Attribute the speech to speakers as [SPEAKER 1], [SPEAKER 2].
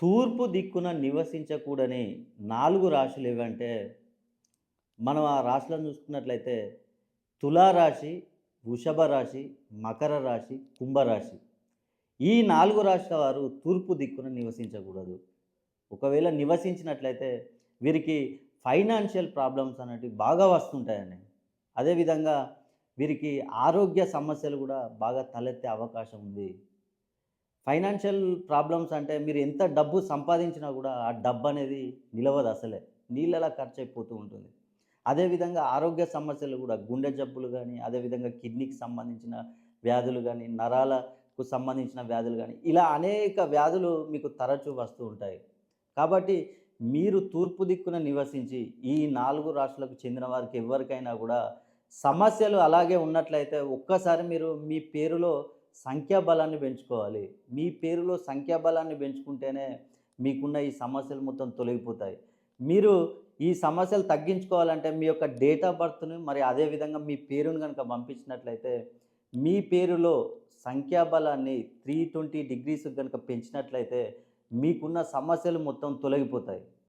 [SPEAKER 1] తూర్పు దిక్కున నివసించకూడని 4 రాశులు ఏవంటే, మనం ఆ రాశులను చూసుకున్నట్లయితే తులారాశి, వృషభ రాశి, మకర రాశి, కుంభరాశి. ఈ 4 రాశుల వారు తూర్పు దిక్కున నివసించకూడదు. ఒకవేళ నివసించినట్లయితే వీరికి ఫైనాన్షియల్ ప్రాబ్లమ్స్ అనేటివి బాగా వస్తుంటాయండి. అదేవిధంగా వీరికి ఆరోగ్య సమస్యలు కూడా బాగా తలెత్తే అవకాశం ఉంది. ఫైనాన్షియల్ ప్రాబ్లమ్స్ అంటే మీరు ఎంత డబ్బు సంపాదించినా కూడా ఆ డబ్బనేది నిలవదు అసలే. నీళ్ళలా ఖర్చయిపోతూ ఉంటుంది. అదేవిధంగా ఆరోగ్య సమస్యలు గూడా గుండె జబ్బులు గానీ, అదేవిధంగా కిడ్నీకి సంబంధించిన వ్యాధులు గానీ, నరాలకు సంబంధించిన వ్యాధులు గానీ, ఇలా అనేక వ్యాధులు మీకు తరచూ వస్తూ ఉంటాయి. కాబట్టి మీరు తూర్పు దిక్కున నివసించి ఈ 4 రాష్ట్రాలకు చెందిన వారికి ఎవ్వరికైనా గూడా సమస్యలు అలాగే ఉన్నట్లయితే ఒక్కసారి మీరు మీ పేరులో సంఖ్యాబలాన్ని పెంచుకోవాలి. మీ పేరులో సంఖ్యాబలాన్ని పెంచుకుంటేనే మీకున్న ఈ సమస్యలు మొత్తం తొలగిపోతాయి. మీరు ఈ సమస్యలు తగ్గించుకోవాలంటే మీ యొక్క డేట్ ఆఫ్ బర్త్‌ని మరి అదే విధంగా మీ పేరును గనుక పంపించినట్లయితే, మీ పేరులో సంఖ్యాబలాన్ని 320 డిగ్రీస్‌కి గనుక పెంచినట్లయితే మీకున్న సమస్యలు మొత్తం తొలగిపోతాయి.